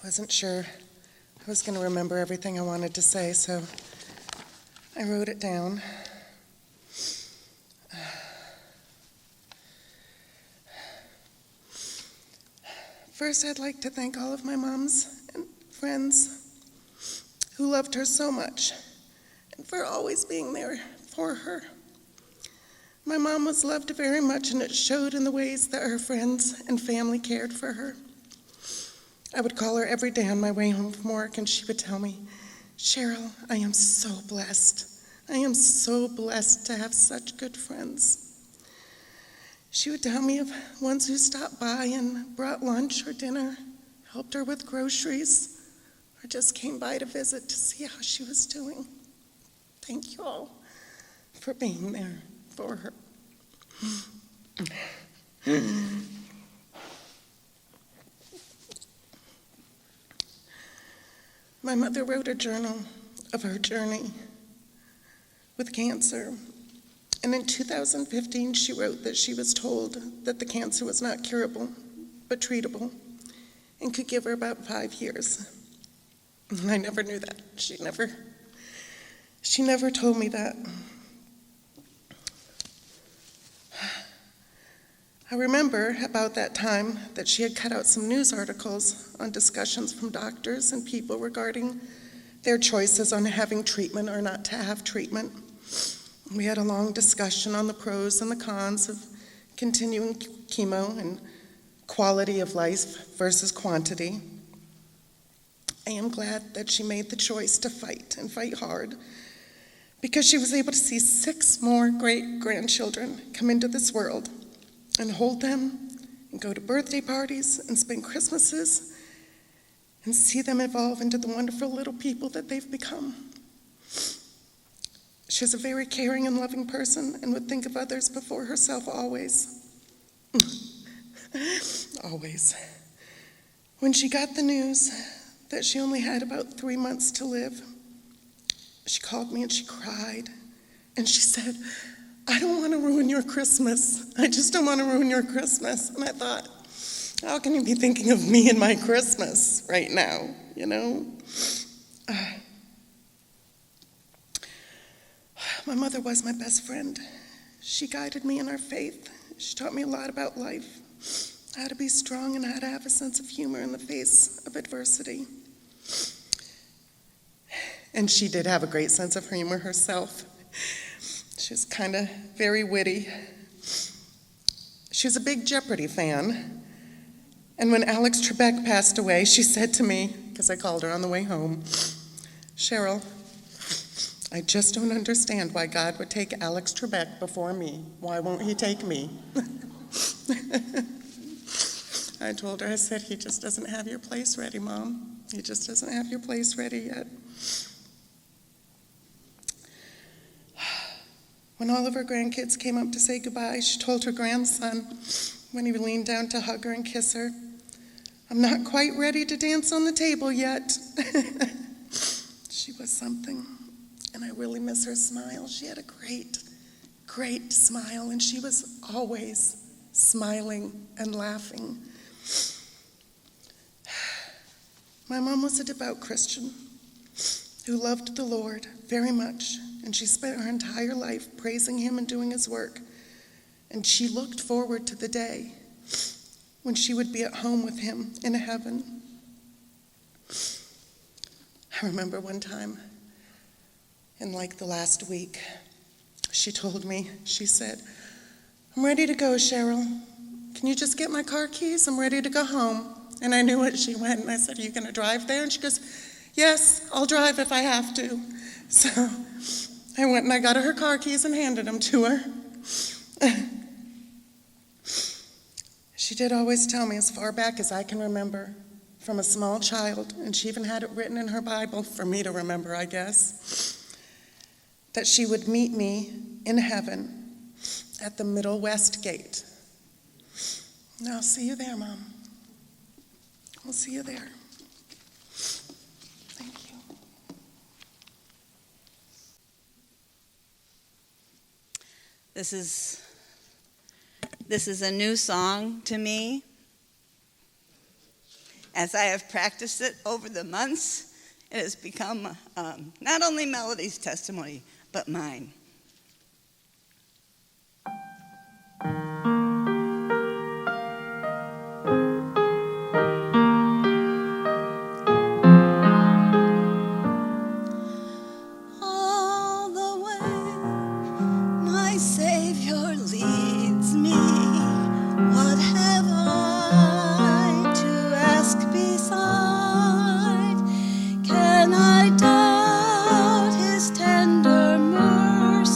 wasn't sure I was going to remember everything I wanted to say, so I wrote it down. First, I'd like to thank all of my moms and friends who loved her so much and for always being there for her. My mom was loved very much, and it showed in the ways that her friends and family cared for her. I would call her every day on my way home from work, and she would tell me, "Cheryl, I am so blessed. I am so blessed to have such good friends." She would tell me of ones who stopped by and brought lunch or dinner, helped her with groceries, or just came by to visit to see how she was doing. Thank you all for being there for her. My mother wrote a journal of her journey with cancer. And in 2015, she wrote that she was told that the cancer was not curable, but treatable, and could give her about 5 years. And I never knew that. She never told me that. I remember about that time that she had cut out some news articles on discussions from doctors and people regarding their choices on having treatment or not to have treatment. We had a long discussion on the pros and the cons of continuing chemo and quality of life versus quantity. I am glad that she made the choice to fight and fight hard, because she was able to see 6 more great-grandchildren come into this world and hold them and go to birthday parties and spend Christmases and see them evolve into the wonderful little people that they've become. She was a very caring and loving person and would think of others before herself always. Always. When she got the news that she only had about 3 months to live, she called me and she cried. And she said, "I don't want to ruin your Christmas. I just don't want to ruin your Christmas." And I thought, how can you be thinking of me and my Christmas right now, you know? My mother was my best friend. She guided me in our faith. She taught me a lot about life, how to be strong and how to have a sense of humor in the face of adversity. And she did have a great sense of humor herself. She was kind of very witty. She was a big Jeopardy fan. And when Alex Trebek passed away, she said to me, because I called her on the way home, "Cheryl, I just don't understand why God would take Alex Trebek before me. Why won't he take me?" I told her, I said, "He just doesn't have your place ready, Mom. He just doesn't have your place ready yet." When all of her grandkids came up to say goodbye, she told her grandson, when he leaned down to hug her and kiss her, "I'm not quite ready to dance on the table yet." She was something. And I really miss her smile. She had a great, great smile, and she was always smiling and laughing. My mom was a devout Christian who loved the Lord very much, and she spent her entire life praising him and doing his work. And she looked forward to the day when she would be at home with him in heaven. I remember one time, in the last week, she told me, she said, "I'm ready to go, Cheryl. Can you just get my car keys? I'm ready to go home." And I knew it. She went, and I said, "Are you going to drive there?" And she goes, "Yes, I'll drive if I have to." So I went and I got her car keys and handed them to her. She did always tell me, as far back as I can remember, from a small child, and she even had it written in her Bible for me to remember, I guess, that she would meet me in heaven at the Middle West Gate. And I'll see you there, Mom. I'll see you there. Thank you. This is a new song to me. As I have practiced it over the months, it has become not only Melodie's testimony, but mine. All the way my Savior leads me. What have I to ask beside? Can I doubt his tender mercy?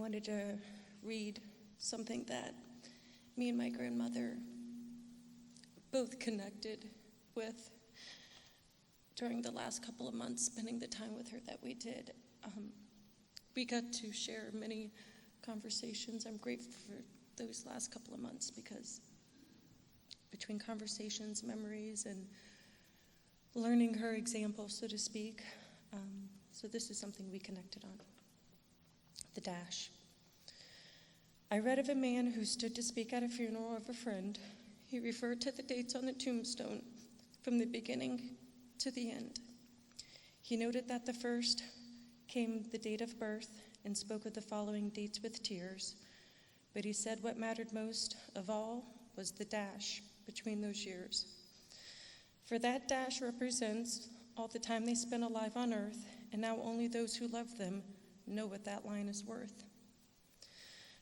wanted to read something that me and my grandmother both connected with during the last couple of months, spending the time with her that we did. We got to share many conversations. I'm grateful for those last couple of months because between conversations, memories, and learning her example, so to speak, so this is something we connected on. The dash. I read of a man who stood to speak at a funeral of a friend. He referred to the dates on the tombstone from the beginning to the end. He noted that the first came the date of birth and spoke of the following dates with tears, but he said what mattered most of all was the dash between those years. For that dash represents all the time they spent alive on earth, and now only those who love them know what that line is worth.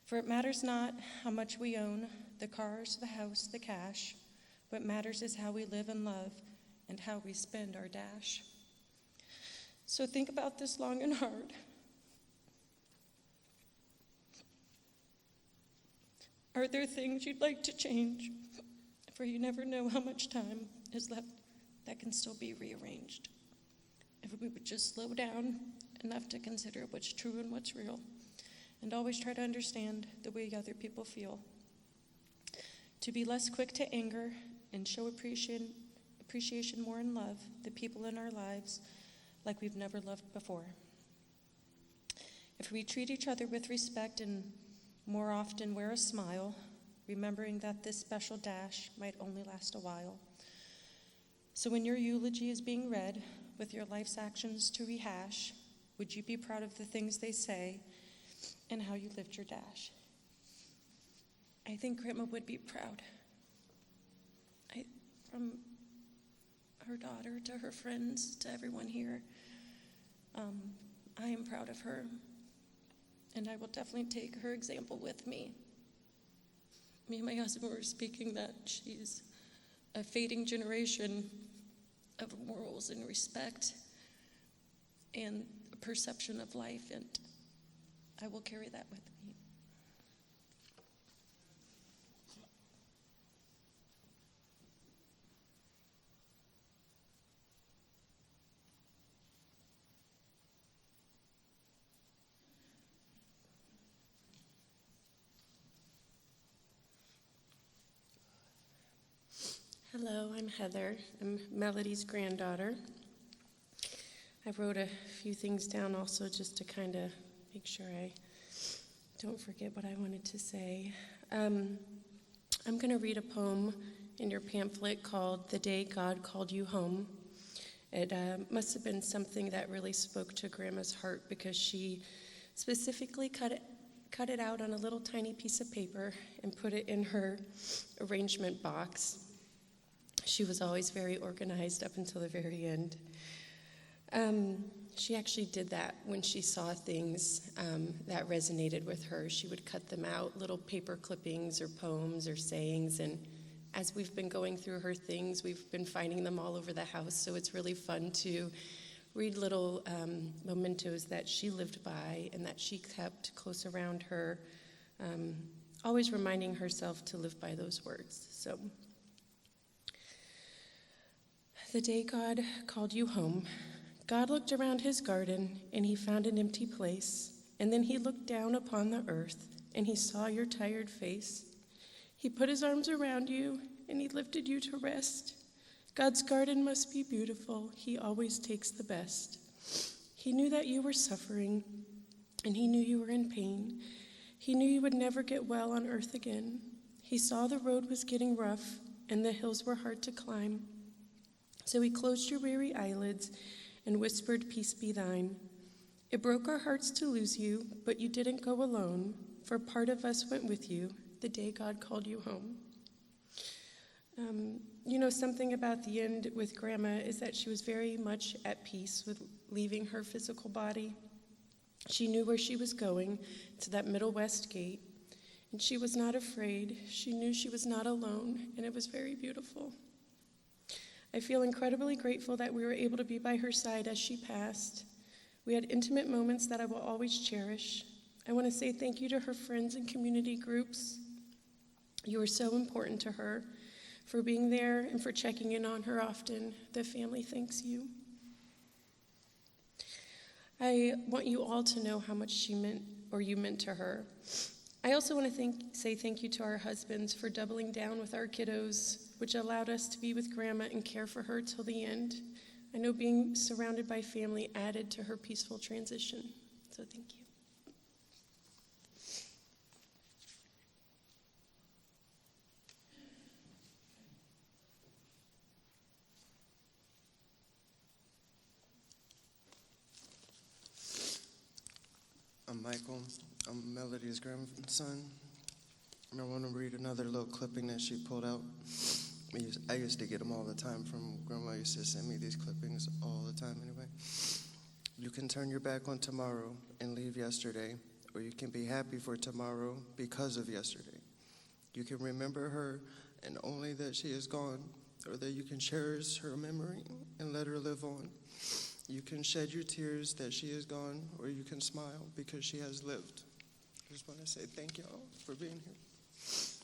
For it matters not how much we own, the cars, the house, the cash. What matters is how we live and love and how we spend our dash. So think about this long and hard. Are there things you'd like to change? For you never know how much time is left that can still be rearranged. If we would just slow down enough to consider what's true and what's real, and always try to understand the way other people feel. To be less quick to anger and show appreciation more in love, the people in our lives like we've never loved before. If we treat each other with respect and more often wear a smile, remembering that this special dash might only last a while. So when your eulogy is being read, with your life's actions to rehash, would you be proud of the things they say and how you lived your dash? I think Grandma would be proud. From her daughter to her friends to everyone here, I am proud of her, and I will definitely take her example with me. Me and my husband were speaking that she's a fading generation of morals and respect and a perception of life, and I will carry that with me. Hello, I'm Heather. I'm Melodie's granddaughter. I wrote a few things down also just to kind of make sure I don't forget what I wanted to say. I'm going to read a poem in your pamphlet called The Day God Called You Home. It must have been something that really spoke to Grandma's heart because she specifically cut it out on a little tiny piece of paper and put it in her arrangement box. She was always very organized up until the very end. She actually did that when she saw things that resonated with her. She would cut them out, little paper clippings or poems or sayings, and as we've been going through her things, we've been finding them all over the house, so it's really fun to read little mementos that she lived by and that she kept close around her, always reminding herself to live by those words. So, the day God called you home, God looked around his garden, and he found an empty place. And then he looked down upon the earth, and he saw your tired face. He put his arms around you, and he lifted you to rest. God's garden must be beautiful. He always takes the best. He knew that you were suffering, and he knew you were in pain. He knew you would never get well on earth again. He saw the road was getting rough, and the hills were hard to climb. So he closed your weary eyelids and whispered, "Peace be thine." It broke our hearts to lose you, but you didn't go alone, for part of us went with you the day God called you home. Something about the end with Grandma is that she was very much at peace with leaving her physical body. She knew where she was going, to that Middle West gate, and she was not afraid. She knew she was not alone, and it was very beautiful. I feel incredibly grateful that we were able to be by her side as she passed. We had intimate moments that I will always cherish. I want to say thank you to her friends and community groups. You are so important to her, for being there and for checking in on her often. The family thanks you. I want you all to know how much she meant, or you meant to her. I also want to say thank you to our husbands for doubling down with our kiddos, which allowed us to be with Grandma and care for her till the end. I know being surrounded by family added to her peaceful transition, so thank you. I'm Michael. I'm Melodie's grandson. And I want to read another little clipping that she pulled out. I used to get them all the time from Grandma. Used to send me these clippings all the time anyway. You can turn your back on tomorrow and leave yesterday, or you can be happy for tomorrow because of yesterday. You can remember her and only that she is gone, or that you can cherish her memory and let her live on. You can shed your tears that she is gone, or you can smile because she has lived. I just want to say thank y'all for being here.